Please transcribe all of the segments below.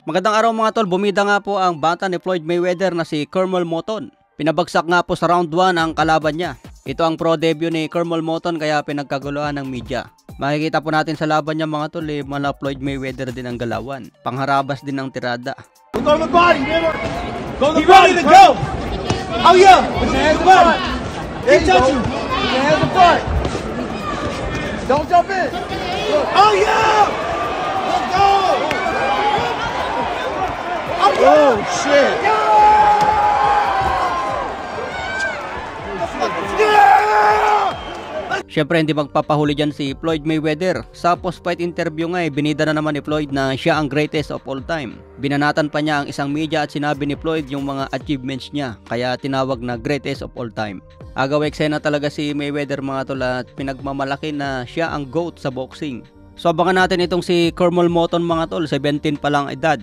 Magandang araw mga tol, bumida nga po ang bata ni Floyd Mayweather na si Kermel Moton. Pinabagsak nga po sa round 1 ang kalaban niya. Ito ang pro debut ni Kermel Moton kaya pinagkaguluhan ng media. Makikita po natin sa laban niya mga tol, mala Floyd Mayweather din ang galawan. Pangharabas din ang tirada. Go to the body, man. Go to the body to go. Oh yeah. Put your hands in front. Keep touching. Put your hands in front. Don't jump in. Oh yeah. Let's go. Oh shit. Yeah. Siyempre hindi magpapahuli dyan si Floyd Mayweather. Sa post-fight interview nga binida na naman ni Floyd na siya ang greatest of all time. Binanatan pa niya ang isang media at sinabi ni Floyd yung mga achievements niya, kaya tinawag na greatest of all time. Agaw eksena talaga si Mayweather mga tol at pinagmamalaki na siya ang GOAT sa boxing. So abangan natin itong si Kermel Moton mga tol, 17 pa lang edad.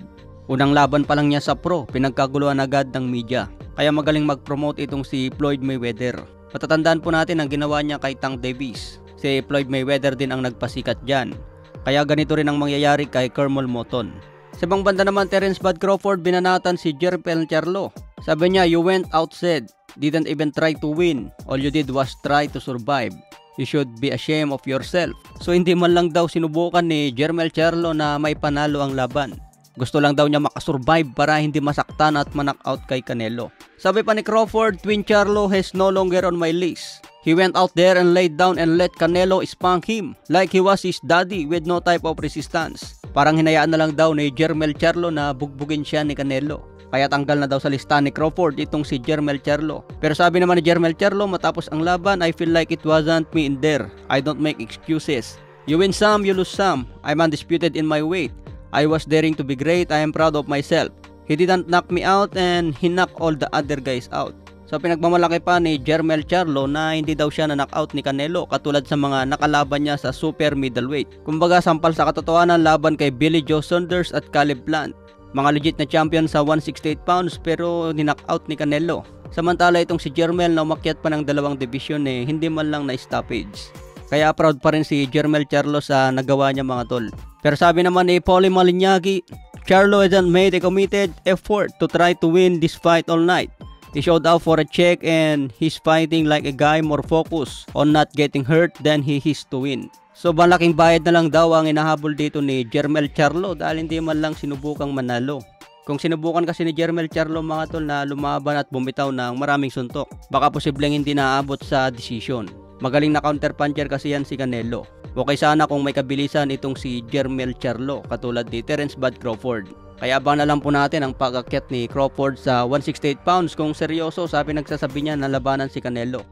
Unang laban pa lang niya sa pro, pinagkaguluhan agad ng media. Kaya magaling mag-promote itong si Floyd Mayweather. Matatandaan po natin ang ginawa niya kay Tank Davis. Si Floyd Mayweather din ang nagpasikat dyan. Kaya ganito rin ang mangyayari kay Kermel Moton. Sa ibang banda naman, Terence Bud Crawford binanatan si Jermell Charlo. Sabi niya, "You went outside, didn't even try to win. All you did was try to survive. You should be ashamed of yourself." So hindi man lang daw sinubukan ni Jermell Charlo na may panalo ang laban. Gusto lang daw niya makasurvive para hindi masaktan at manockout kay Canelo. Sabi pa ni Crawford, "Twin Charlo is no longer on my list. He went out there and laid down and let Canelo spank him like he was his daddy with no type of resistance." Parang hinayaan na lang daw ni Jermell Charlo na bugbugin siya ni Canelo. Kaya tanggal na daw sa listahan ni Crawford itong si Jermell Charlo. Pero sabi naman ni Jermell Charlo matapos ang laban, "I feel like it wasn't me in there. I don't make excuses. You win some, you lose some. I'm undisputed in my weight. I was daring to be great. I am proud of myself. He didn't knock me out and he knocked all the other guys out." So pinagmamalaki pa ni Jermell Charlo na hindi daw siya na-knockout ni Canelo katulad sa mga nakalaban niya sa super middleweight. Kumbaga sampal sa katotohanan laban kay Billy Joe Saunders at Caleb Plant. Mga legit na champion sa 168 pounds pero ni-knockout ni Canelo. Samantala itong si Jermell na umakyat pa ng dalawang division hindi man lang na stoppage. Kaya proud pa rin si Jermell Charlo sa nagawa niya mga tol. Pero sabi naman ni Paulie Malignaggi, "Charlo hasn't made a committed effort to try to win this fight all night. He showed up for a check and he's fighting like a guy more focused on not getting hurt than he is to win." So malaking bayad na lang daw ang inahabol dito ni Jermell Charlo dahil hindi man lang sinubukang manalo. Kung sinubukan kasi ni Jermell Charlo mga tol na lumaban at bumitaw ng maraming suntok, baka posibleng hindi naaabot sa desisyon. Magaling na counter puncher kasi yan si Canelo. Okay sana kung may kabilisan itong si Jermell Charlo katulad ni Terence Bud Crawford. Kaya abangan na lang po natin ang pag-akyat ni Crawford sa 168 pounds kung seryoso sabi nagsasabi niya na labanan si Canelo.